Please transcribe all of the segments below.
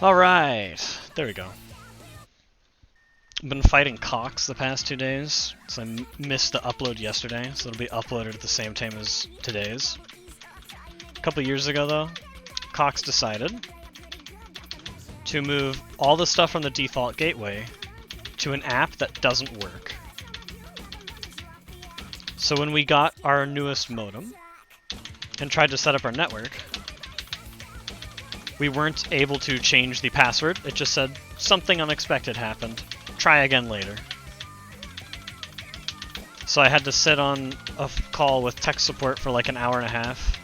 Alright, there we go. I've been fighting Cox the past 2 days, so I missed the upload yesterday, so it'll be uploaded at the same time as today's. A couple years ago, though, Cox decided to move all the stuff from the default gateway to an app that doesn't work. So when we got our newest modem and tried to set up our network, we weren't able to change the password. It just said, something unexpected happened. Try again later. So I had to sit on a call with tech support for like an hour and a half.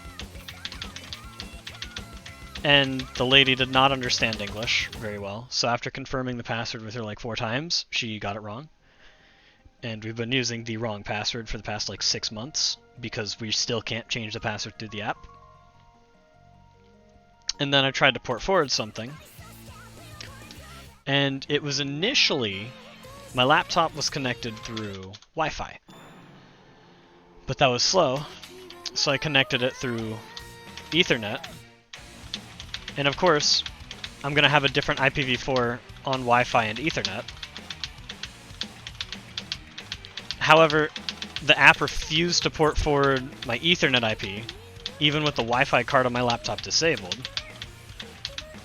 And the lady did not understand English very well. So after confirming the password with her like 4 times, she got it wrong. And we've been using the wrong password for the past like 6 months because we still can't change the password through the app. And then I tried to port forward something. And it was initially, my laptop was connected through Wi-Fi. But that was slow, so I connected it through Ethernet. And of course, I'm going to have a different IPv4 on Wi-Fi and Ethernet. However, the app refused to port forward my Ethernet IP, even with the Wi-Fi card on my laptop disabled.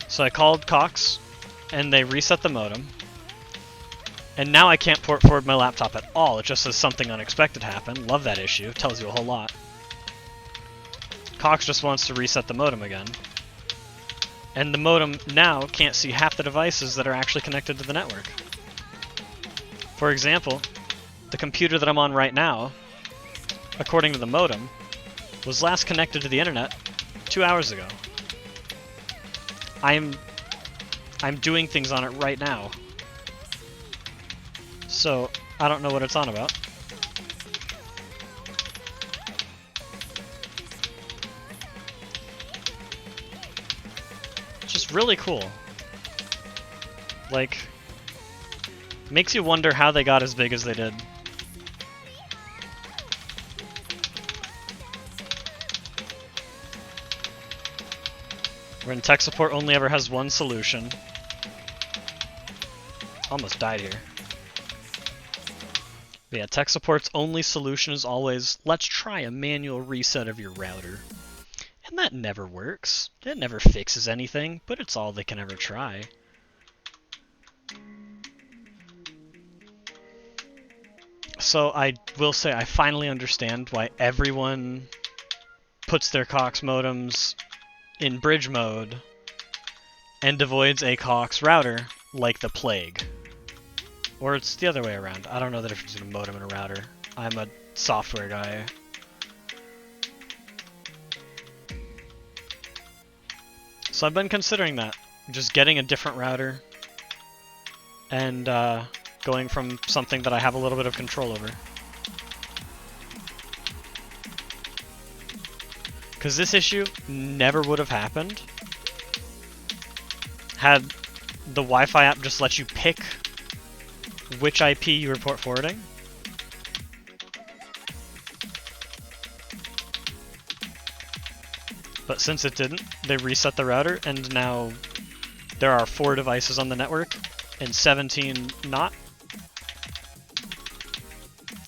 So I called Cox, and they reset the modem. And now I can't port forward my laptop at all. It just says something unexpected happened. Love that issue. Tells you a whole lot. Cox just wants to reset the modem again. And the modem now can't see half the devices that are actually connected to the network. For example, the computer that I'm on right now, according to the modem, was last connected to the internet 2 hours ago. I'm doing things on it right now. So, I don't know what it's on about. It's just really cool. Like, makes you wonder how they got as big as they did. When tech support only ever has one solution. Almost died here. But yeah, tech support's only solution is always, let's try a manual reset of your router. And that never works. It never fixes anything, but it's all they can ever try. So I will say I finally understand why everyone puts their Cox modems in bridge mode and avoids a Cox router like the plague. Or it's the other way around. I don't know the difference between a modem and a router. I'm a software guy. So I've been considering that. Just getting a different router and going from something that I have a little bit of control over. Because this issue never would have happened had the Wi-Fi app just let you pick which IP you report forwarding. But since it didn't, they reset the router, and now there are 4 devices on the network and 17 not.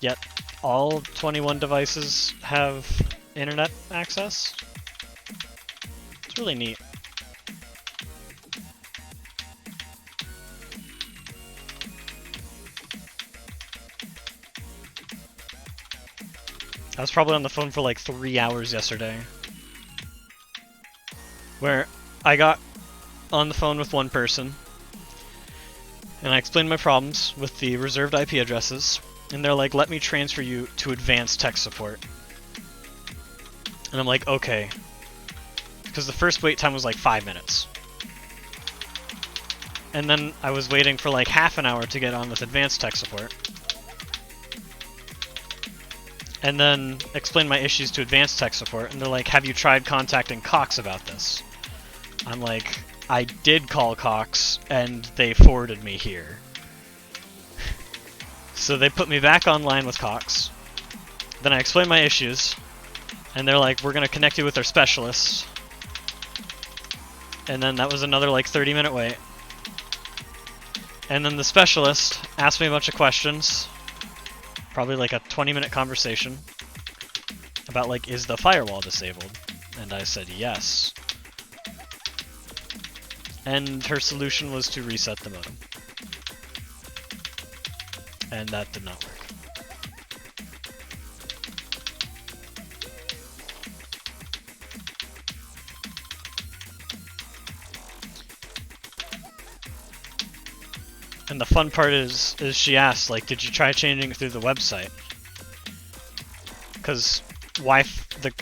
Yet all 21 devices have internet access. It's really neat. I was probably on the phone for like 3 hours yesterday, where I got on the phone with one person and I explained my problems with the reserved IP addresses, and they're like, let me transfer you to advanced tech support. And I'm like, okay. Because the first wait time was like 5 minutes. And then I was waiting for like half an hour to get on with advanced tech support. And then explained my issues to advanced tech support, and they're like, have you tried contacting Cox about this? I'm like, I did call Cox, and they forwarded me here. So they put me back online with Cox. Then I explained my issues, and they're like, we're going to connect you with our specialists. And then that was another like 30-minute wait. And then the specialist asked me a bunch of questions. Probably like a 20-minute conversation. About like, is the firewall disabled? And I said yes. And her solution was to reset the modem. And that did not work. And the fun part is she asked, like, did you try changing it through the website? Because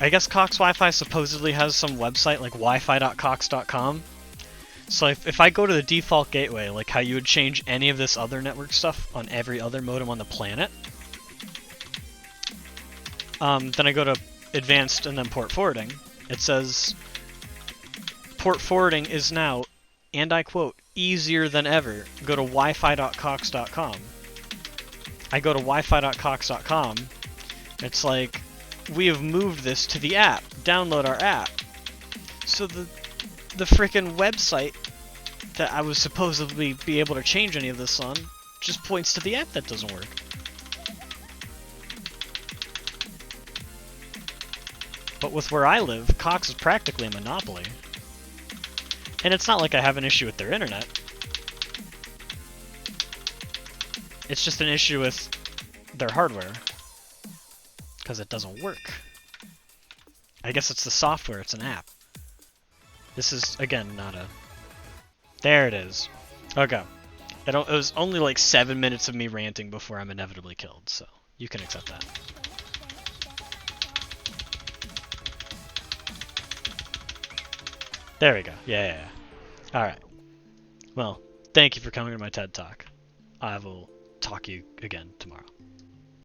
I guess Cox Wi-Fi supposedly has some website, like wifi.cox.com. So if I go to the default gateway, like how you would change any of this other network stuff on every other modem on the planet, then I go to advanced and then port forwarding, it says port forwarding is now, and I quote, easier than ever. Go to wifi.cox.com. I go to wifi.cox.com. It's like, we have moved this to the app. Download our app. So the frickin' website that I was supposedly be able to change any of this on just points to the app that doesn't work. But with where I live, Cox is practically a monopoly. And it's not like I have an issue with their internet. It's just an issue with their hardware. Because it doesn't work. I guess it's the software, it's an app. This is, again, not a... There it is. Okay. It was only like 7 minutes of me ranting before I'm inevitably killed, so you can accept that. There we go. Yeah. Alright. Well, thank you for coming to my TED Talk. I will talk to you again tomorrow.